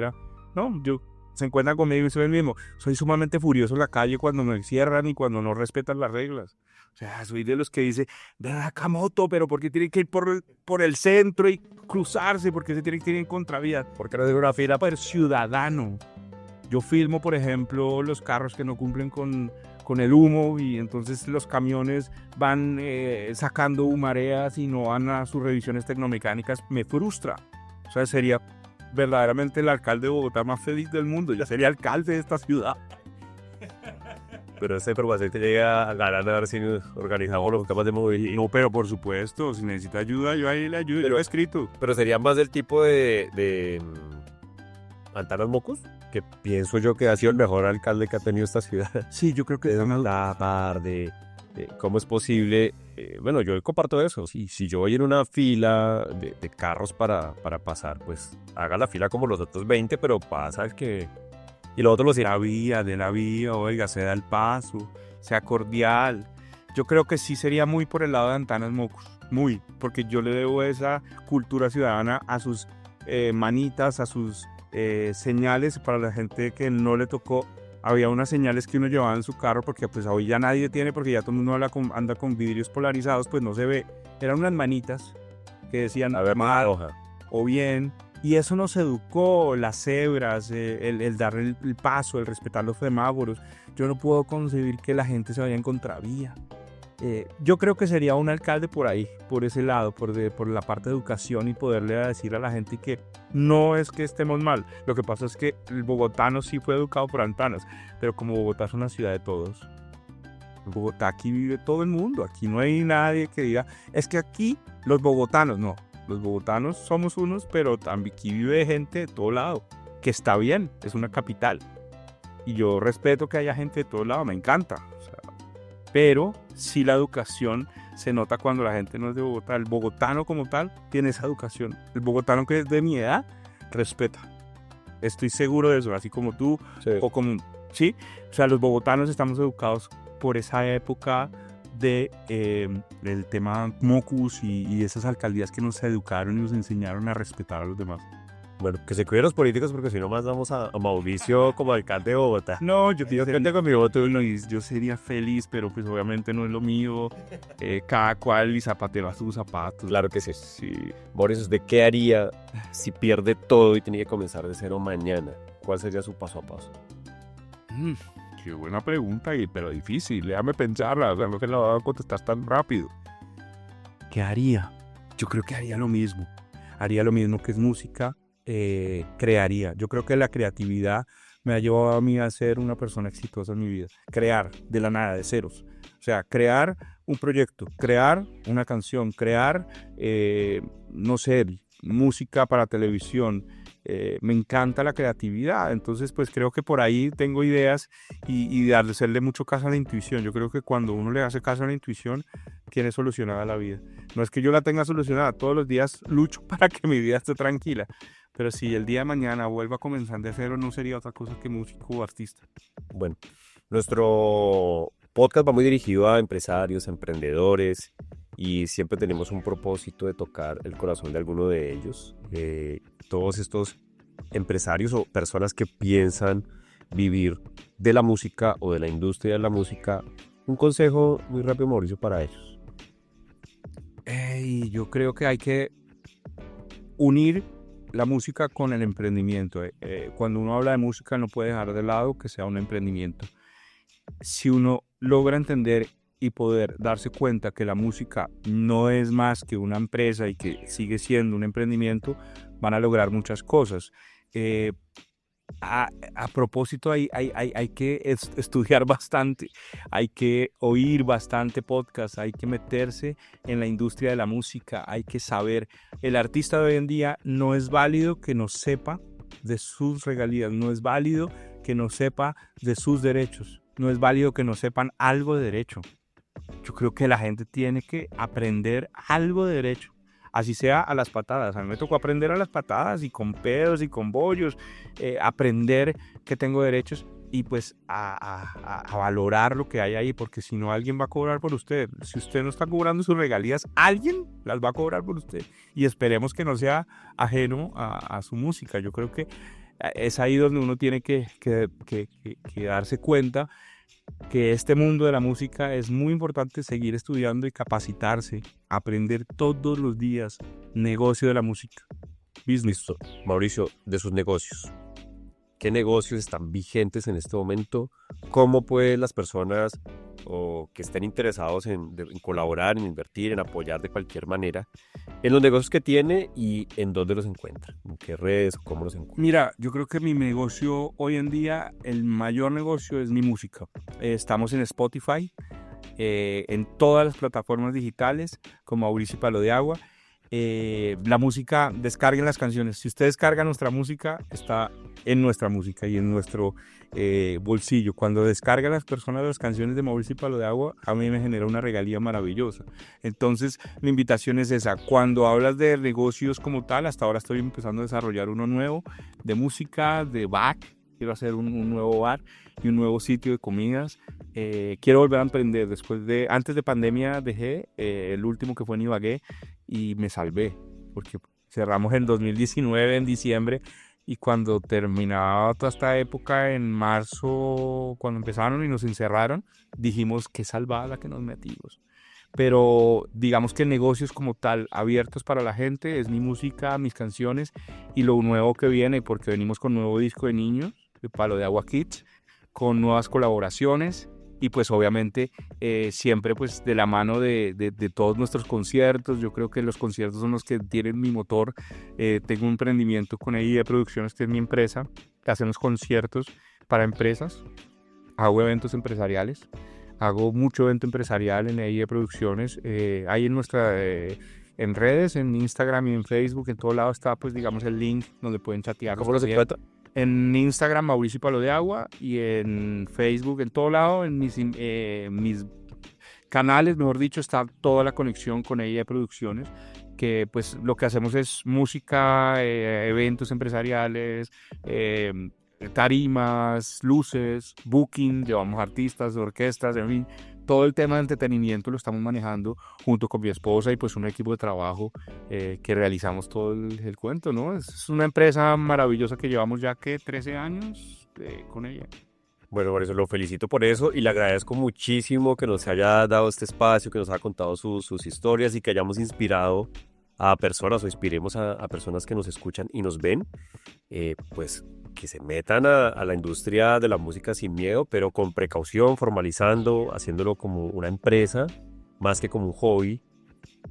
Speaker 2: se encuentran conmigo y soy el mismo. Soy sumamente furioso en la calle cuando me cierran y cuando no respetan las reglas. O sea, soy de los que dice, ven acá moto, pero ¿por qué tiene que ir por el centro y cruzarse? ¿Por qué se tiene que ir en contravía?
Speaker 1: Porque no es una fila.
Speaker 2: Súper ciudadano. Yo filmo, por ejemplo, los carros que no cumplen con el humo y entonces los camiones van sacando humareas y no van a sus revisiones tecnomecánicas. Me frustra. O sea, sería verdaderamente el alcalde de Bogotá más feliz del mundo. Ya sería alcalde de esta ciudad.
Speaker 1: Pero esa información te llega a ganar de ver si organizamos los capas de movilidad.
Speaker 2: No, pero por supuesto, si necesita ayuda, yo ahí le ayudo. Yo lo he escrito.
Speaker 1: Pero sería más del tipo de Antanas Mocos, que pienso yo que ha sido el mejor alcalde que ha tenido esta ciudad.
Speaker 2: Sí, yo creo que
Speaker 1: De tapar, de cómo es posible. Bueno, yo comparto eso. Si yo voy en una fila de carros para pasar, pues haga la fila como los otros 20, pero pasa el que... Y los otros los irá.
Speaker 2: de la vía, oiga, se da el paso, sea cordial. Yo creo que sí sería muy por el lado de Antanas Mocos, muy, porque yo le debo esa cultura ciudadana a sus manitas, a sus señales. Para la gente que no le tocó, había unas señales que uno llevaba en su carro, porque pues hoy ya nadie tiene, porque ya todo el mundo anda con vidrios polarizados, pues no se ve. Eran unas manitas que decían
Speaker 1: A ver,
Speaker 2: mal
Speaker 1: hoja.
Speaker 2: o bien. Y eso nos educó, las cebras, el dar el paso, el respetar los semáforos. Yo no puedo concebir que la gente se vaya en contravía. Yo creo que sería un alcalde por ahí, por ese lado, por la parte de educación y poderle decir a la gente que no es que estemos mal. Lo que pasa es que el bogotano sí fue educado por Antanas, pero como Bogotá es una ciudad de todos, en Bogotá aquí vive todo el mundo. Aquí no hay nadie que diga, es que aquí los bogotanos, no. Los bogotanos somos unos, pero también aquí vive gente de todo lado, que está bien, es una capital. Y yo respeto que haya gente de todo lado, me encanta. O sea, pero sí la educación se nota cuando la gente no es de Bogotá. El bogotano como tal tiene esa educación. El bogotano que es de mi edad, respeta. Estoy seguro de eso, así como tú,
Speaker 1: Sí.
Speaker 2: o como... ¿sí? O sea, los bogotanos estamos educados por esa época del tema Mocus y esas alcaldías que nos educaron y nos enseñaron a respetar a los demás.
Speaker 1: Bueno, que se cuiden los políticos porque si no más damos a Mauricio como alcalde de Bogotá.
Speaker 2: No,
Speaker 1: Yo tengo mi voto.
Speaker 2: yo sería feliz, pero pues obviamente no es lo mío. Cada cual y zapatero a sus zapatos.
Speaker 1: Claro que sí.
Speaker 2: Sí.
Speaker 1: Mauricio, ¿usted qué haría si pierde todo y tenía que comenzar de cero mañana? ¿Cuál sería su paso a paso?
Speaker 2: Qué buena pregunta, pero difícil. Déjame pensarla. O sea, no se la voy a contestar tan rápido. ¿Qué haría? Yo creo que haría lo mismo. Haría lo mismo que es música. Crearía. Yo creo que la creatividad me ha llevado a mí a ser una persona exitosa en mi vida. Crear de la nada, de ceros. O sea, crear un proyecto, crear una canción, crear, no sé, música para televisión. Me encanta la creatividad, entonces pues creo que por ahí tengo ideas y hacerle mucho caso a la intuición. Yo creo que cuando uno le hace caso a la intuición, tiene solucionada la vida. No es que yo la tenga solucionada, todos los días lucho para que mi vida esté tranquila, pero si el día de mañana vuelvo a comenzar de cero, no sería otra cosa que músico o artista.
Speaker 1: Bueno, nuestro podcast va muy dirigido a empresarios, emprendedores y siempre tenemos un propósito de tocar el corazón de alguno de ellos. Todos estos empresarios o personas que piensan vivir de la música o de la industria de la música, un consejo muy rápido, Mauricio, para ellos.
Speaker 2: Yo creo que hay que unir la música con el emprendimiento. Cuando uno habla de música no puede dejar de lado que sea un emprendimiento. Si uno logra entender y poder darse cuenta que la música no es más que una empresa y que sigue siendo un emprendimiento, van a lograr muchas cosas. A propósito, hay que estudiar bastante, hay que oír bastante podcast, hay que meterse en la industria de la música, hay que saber. El artista de hoy en día no es válido que no sepa de sus regalías, no es válido que no sepa de sus derechos, no es válido que no sepan algo de derecho. Yo creo que la gente tiene que aprender algo de derecho, así sea a las patadas. A mí me tocó aprender a las patadas y con pedos y con bollos, aprender que tengo derechos y pues a valorar lo que hay ahí, porque si no alguien va a cobrar por usted. Si usted no está cobrando sus regalías, alguien las va a cobrar por usted y esperemos que no sea ajeno a su música. Yo creo que es ahí donde uno tiene que darse cuenta que este mundo de la música es muy importante seguir estudiando y capacitarse, aprender todos los días, negocio de la música, business.
Speaker 1: Listo. Mauricio, de sus negocios. ¿Qué negocios están vigentes en este momento? ¿Cómo pueden las personas o que estén interesados en colaborar, en invertir, en apoyar de cualquier manera en los negocios que tiene y en dónde los encuentran? ¿En qué redes o cómo los encuentran?
Speaker 2: Mira, yo creo que mi negocio hoy en día, el mayor negocio es mi música. Estamos en Spotify, en todas las plataformas digitales, como Mauricio Palo de Agua. La música, descarguen las canciones. Si usted descarga nuestra música, está en nuestra música y en nuestro bolsillo. Cuando descargan las personas las canciones de Mauricio Palo de Agua, a mí me genera una regalía maravillosa. Entonces, la invitación es esa. Cuando hablas de negocios como tal, hasta ahora estoy empezando a desarrollar uno nuevo de música, de bar. Quiero hacer un nuevo bar y un nuevo sitio de comidas. Quiero volver a emprender. Antes de pandemia dejé el último que fue en Ibagué y me salvé porque cerramos en 2019 en diciembre y cuando terminaba toda esta época en marzo, cuando empezaron y nos encerraron, dijimos qué salvada la que nos metimos. Pero digamos que negocios como tal, abiertos para la gente, es mi música, mis canciones y lo nuevo que viene, porque venimos con nuevo disco de niños, de Palo de Agua Kids, con nuevas colaboraciones y pues obviamente siempre pues de la mano de todos nuestros conciertos. Yo creo que los conciertos son los que tienen mi motor. Tengo un emprendimiento con EIE Producciones, que es mi empresa, que hacemos conciertos para empresas, hago eventos empresariales. Hago mucho evento empresarial en EIE Producciones. Ahí en redes, en Instagram y en Facebook, en todo lado está, pues, digamos, el link donde pueden chatear.
Speaker 1: ¿Cómo los encuentran?
Speaker 2: En Instagram, Mauricio Palo de Agua, y en Facebook, en todo lado, en mis canales, mejor dicho, está toda la conexión con EIE Producciones, que, pues, lo que hacemos es música, eventos empresariales, tarimas, luces, booking, llevamos artistas, orquestas, en fin, todo el tema de entretenimiento lo estamos manejando junto con mi esposa y pues un equipo de trabajo que realizamos todo el cuento, ¿no? Es una empresa maravillosa que llevamos ya que 13 años con ella.
Speaker 1: Bueno, por eso lo felicito por eso y le agradezco muchísimo que nos haya dado este espacio, que nos haya contado sus historias y que hayamos inspirado a personas o inspiremos a personas que nos escuchan y nos ven, pues que se metan a la industria de la música sin miedo, pero con precaución, formalizando, haciéndolo como una empresa, más que como un hobby.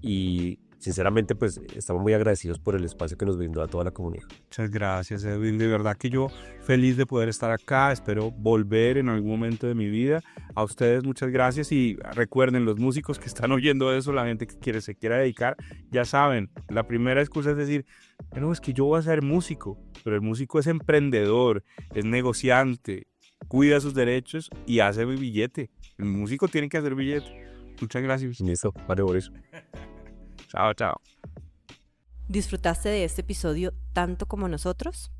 Speaker 1: Y sinceramente, pues estamos muy agradecidos por el espacio que nos brindó a toda la comunidad.
Speaker 2: Muchas gracias, Edwin. De verdad que yo feliz de poder estar acá. Espero volver en algún momento de mi vida. A ustedes muchas gracias y recuerden, los músicos que están oyendo eso, la gente que se quiera dedicar, ya saben, la primera excusa es decir, no, es que yo voy a ser músico, pero el músico es emprendedor, es negociante, cuida sus derechos y hace billete. El músico tiene que hacer billete. Muchas gracias.
Speaker 1: Listo, vale, Boris.
Speaker 2: Chao, chao.
Speaker 3: ¿Disfrutaste de este episodio tanto como nosotros?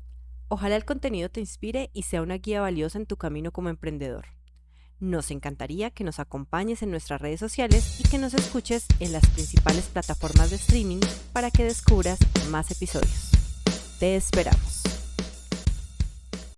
Speaker 3: Ojalá el contenido te inspire y sea una guía valiosa en tu camino como emprendedor. Nos encantaría que nos acompañes en nuestras redes sociales y que nos escuches en las principales plataformas de streaming para que descubras más episodios. Te esperamos.